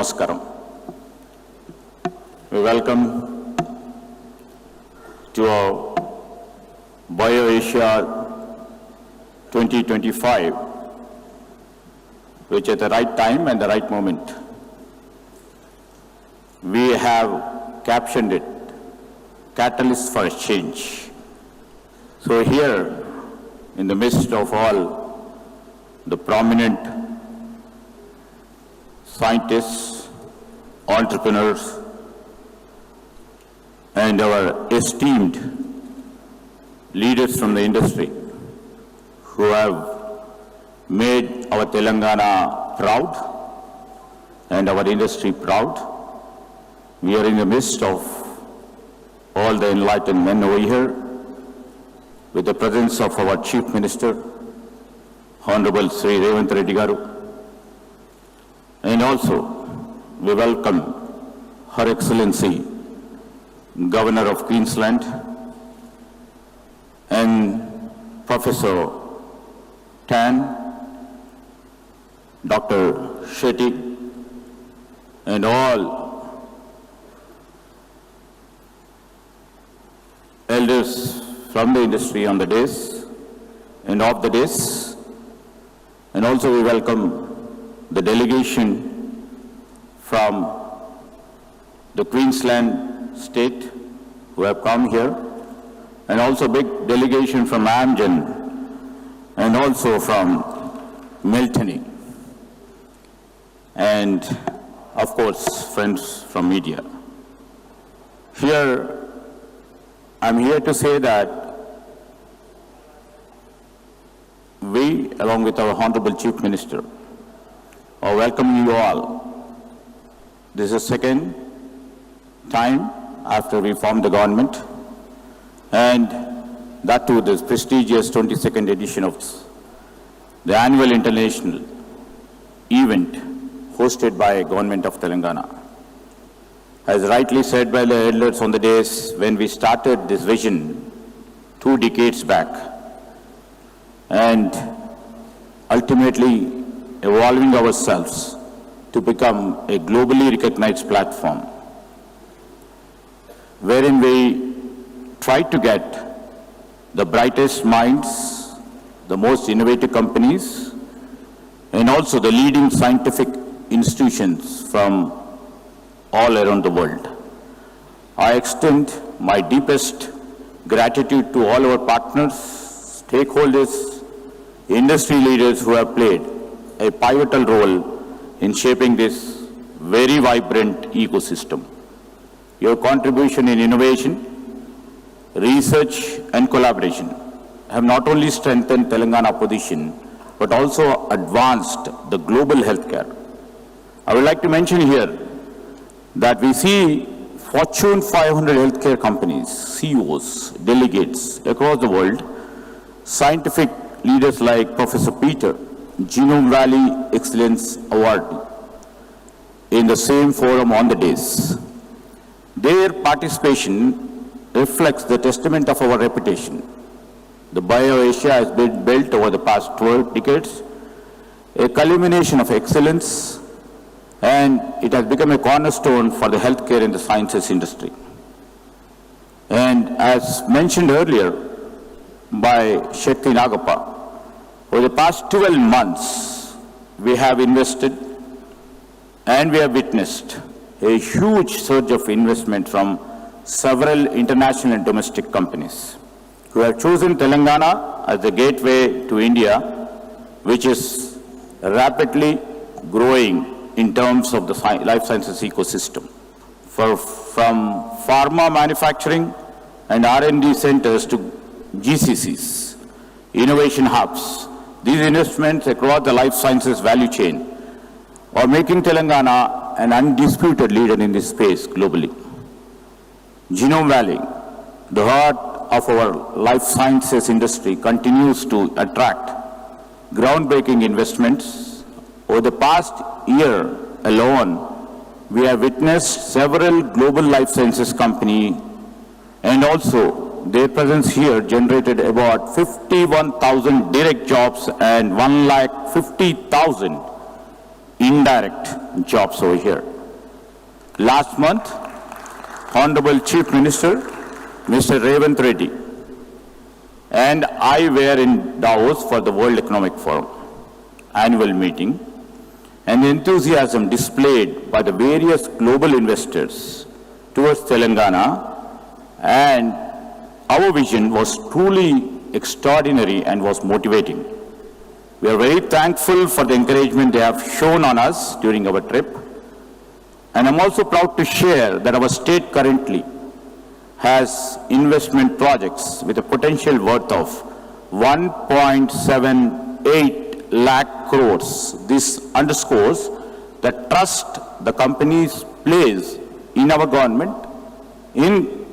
Namaskaram. We welcome to our BioAsia 2025, which at the right time and the right moment. We have captioned it, Catalyst for Change. So here, in the midst of all the prominent scientists, entrepreneurs, and our esteemed leaders from the industry who have made our Telangana proud and our industry proud. We are in the midst of all the enlightened men over here with the presence of our Chief Minister, Honorable Sri Revanth Reddy Garu. And also, we welcome Her Excellency, Governor of Queensland, and Professor Tan, Dr. Shetty, and all elders from the industry on the days and off the days. And also we welcome the delegation from the Queensland state who have come here, and also big delegation from Amgen and also from Miltony, and of course friends from media. Here, I'm here to say that we, along with our Honorable Chief Minister, are welcoming you all. This is the second time after we formed the government, and that too this prestigious 22nd edition of the annual international event hosted by Government of Telangana. As rightly said by the elders on the days when we started this vision 2 decades back, and ultimately evolving ourselves to become a globally recognized platform, wherein we try to get the brightest minds, the most innovative companies, and also the leading scientific institutions from all around the world. I extend my deepest gratitude to all our partners, stakeholders, industry leaders who have played a pivotal role in shaping this very vibrant ecosystem. Your contribution in innovation, research and collaboration have not only strengthened Telangana position, but also advanced the global healthcare. I would like to mention here that we see Fortune 500 healthcare companies, CEOs, delegates across the world, scientific leaders like Professor Peter, Genome Valley Excellence Award, in the same forum on the days. Their participation reflects the testament of our reputation. The BioAsia has been built over the past 12 decades, a culmination of excellence, and it has become a cornerstone for the healthcare and the sciences industry. And as mentioned earlier by Shakti Nagappa, over the past 12 months, we have invested and we have witnessed a huge surge of investment from several international and domestic companies who have chosen Telangana as the gateway to India, which is rapidly growing in terms of the life sciences ecosystem. From pharma manufacturing and R&D centers to GCCs, innovation hubs, these investments across the life sciences value chain are making Telangana an undisputed leader in this space globally. Genome Valley, the heart of our life sciences industry, continues to attract groundbreaking investments. Over the past year alone, we have witnessed several global life sciences companies, and also their presence here generated about 51,000 direct jobs and 150,000 indirect jobs over here. last month, Honorable Chief Minister, Mr. Revanth Reddy, and I were in Davos for the World Economic Forum annual meeting, and the enthusiasm displayed by the various global investors towards Telangana and our vision was truly extraordinary and was motivating. We are very thankful for the encouragement they have shown on us during our trip. And I'm also proud to share that our state currently has investment projects with a potential worth of 1.78 lakh crores. This underscores the trust the companies place in our government, in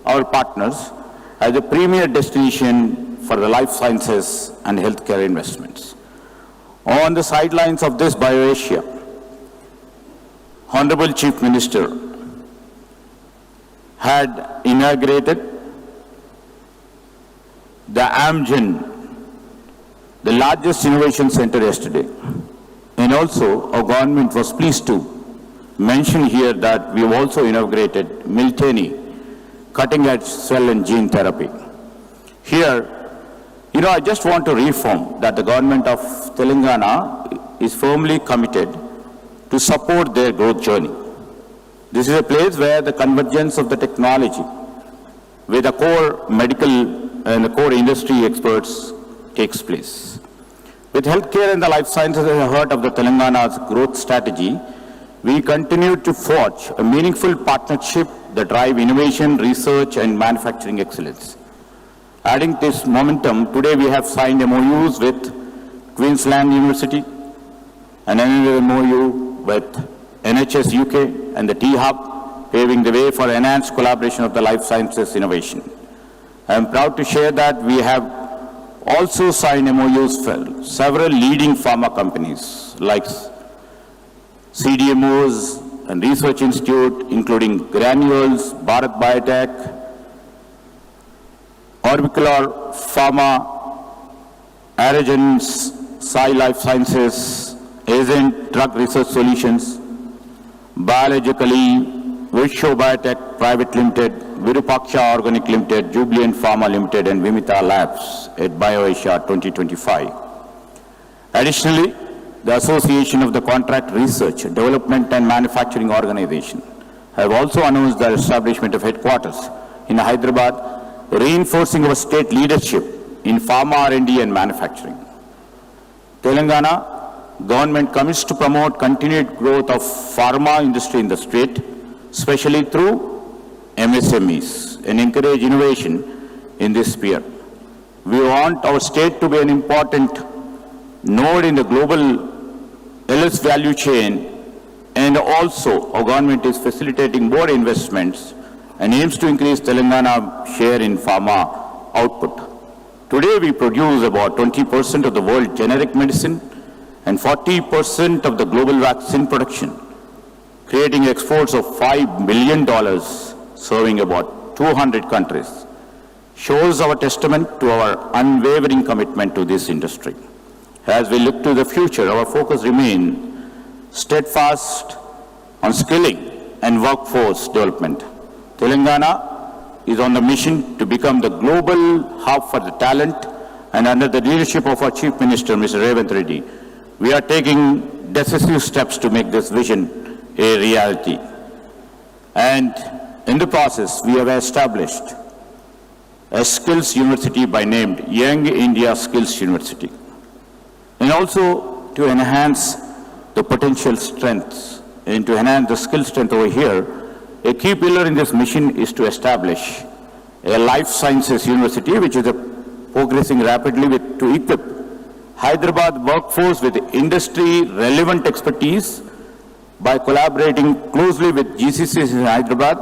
our partners, as a premier destination for the life sciences and healthcare investments. On the sidelines of this BioAsia, Honorable Chief Minister had inaugurated the Amgen, the largest innovation center yesterday. And also, our government was pleased to mention here that we have also inaugurated Miltenyi, cutting-edge cell and gene therapy. Here, I just want to reaffirm that the government of Telangana is firmly committed to support their growth journey. This is a place where the convergence of the technology with the core medical and the core industry experts takes place. With healthcare and the life sciences at the heart of the Telangana's growth strategy, we continue to forge a meaningful partnership that drive innovation, research, and manufacturing excellence. Adding this momentum, today we have signed MOUs with Queensland University and another MOU with NHS UK and the T-Hub, paving the way for enhanced collaboration of the life sciences innovation. I am proud to share that we have also signed MOUs for several leading pharma companies like CDMOs and Research Institute, including Granules, Bharat Biotech, Orbicular Pharma, Aerogens, Sai Life Sciences, Agent Drug Research Solutions, Biologically, Visho Biotech Private Limited, Virupaksha Organic Limited, Jubilant Pharma Limited, and Vimita Labs at BioAsia 2025. Additionally, the Association of the Contract Research, Development and Manufacturing Organization have also announced the establishment of headquarters in Hyderabad, reinforcing our state leadership in pharma R&D and manufacturing. Telangana government commits to promote continued growth of pharma industry in the state, especially through MSMEs, and encourage innovation in this sphere. We want our state to be an important node in the global LS value chain, and also our government is facilitating more investments and aims to increase Telangana share in pharma output. Today we produce about 20% of the world generic medicine and 40% of the global vaccine production, creating exports of $5 billion, serving about 200 countries. Shows our testament to our unwavering commitment to this industry. As we look to the future, our focus remains steadfast on skilling and workforce development. Telangana is on the mission to become the global hub for the talent, and under the leadership of our Chief Minister, Mr. Revanth Reddy, we are taking decisive steps to make this vision a reality. And in the process, we have established a skills university by name Young India Skills University. And also to enhance the potential strengths and to enhance the skill strength over here, a key pillar in this mission is to establish a life sciences university, which is progressing rapidly to equip Hyderabad workforce with industry-relevant expertise. By collaborating closely with GCCs in Hyderabad,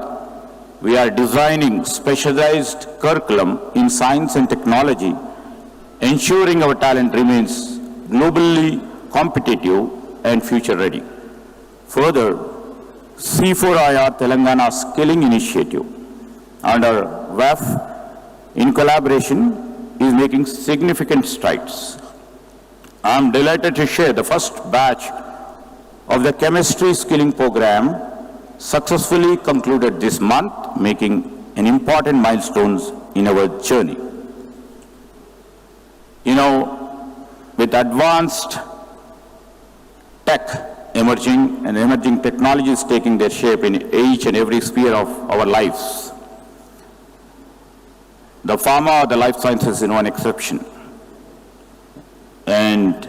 we are designing specialized curriculum in science and technology, ensuring our talent remains globally competitive and future-ready. Further, C4IR Telangana Skilling Initiative under WAF in collaboration is making significant strides. I am delighted to share the first batch of the chemistry skilling program successfully concluded this month, making an important milestone in our journey. You know, with advanced tech emerging and emerging technologies taking their shape in each and every sphere of our lives, the pharma or the life sciences is no exception. And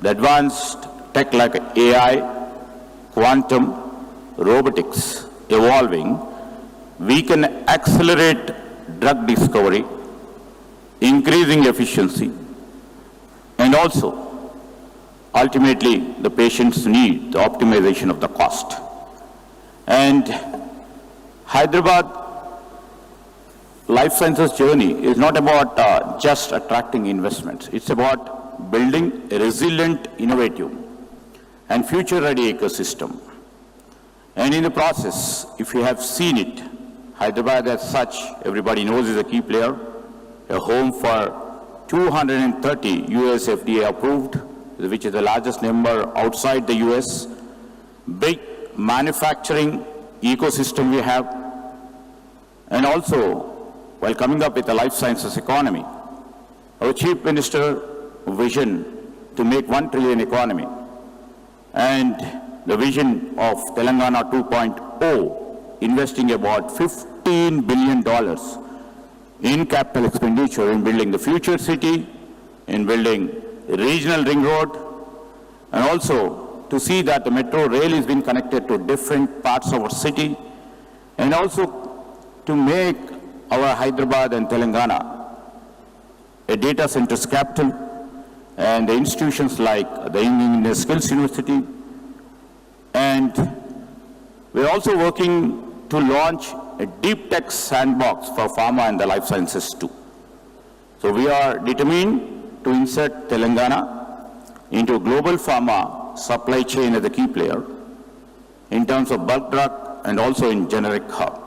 the advanced tech like AI, quantum, robotics evolving, we can accelerate drug discovery, increasing efficiency, and also ultimately the patients need the optimization of the cost. And Hyderabad life sciences journey is not about just attracting investments. It's about building a resilient, innovative, and future-ready ecosystem. And in the process, if you have seen it, Hyderabad as such, everybody knows is a key player, a home for 230 US FDA approved, which is the largest number outside the US, big manufacturing ecosystem we have, and also, while coming up with a life sciences economy, our Chief Minister vision to make 1 trillion economy, and the vision of Telangana 2.0, investing about $15 billion in capital expenditure in building the future city, in building a regional ring road, and also to see that the metro rail is being connected to different parts of our city, and also to make our Hyderabad and Telangana a data centers capital, and the institutions like the Indian Skills University. And we're also working to launch a deep tech sandbox for pharma and the life sciences too. So we are determined to insert Telangana into a global pharma supply chain as a key player in terms of bulk drug and also in generic hub.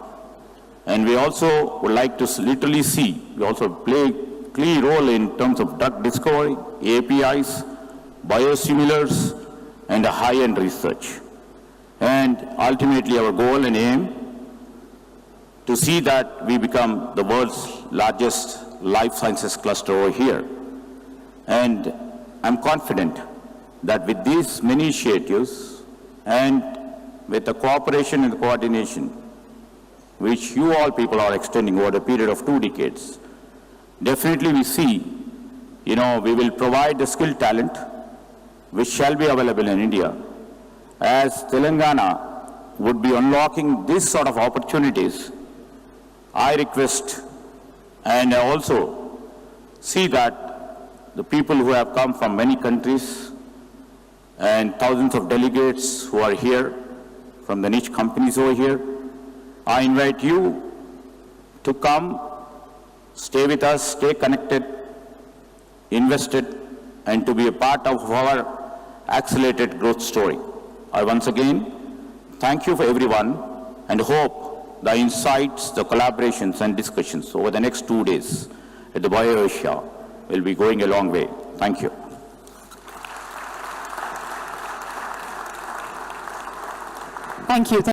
And we also would like to literally see, we also play a key role in terms of drug discovery, APIs, biosimilars, and high-end research. And ultimately our goal and aim to see that we become the world's largest life sciences cluster over here. And I'm confident that with these many initiatives and with the cooperation and the coordination which you all people are extending over a period of 2 decades, definitely we see, we will provide the skilled talent which shall be available in India, as Telangana would be unlocking this sort of opportunities. I request and I also see that the people who have come from many countries and thousands of delegates who are here from the niche companies over here, I invite you to come, stay with us, stay connected, invested, and to be a part of our accelerated growth story. I once again thank you for everyone and hope the insights, the collaborations and discussions over the next 2 days at the BioAsia will be going a long way. Thank you. Thank you.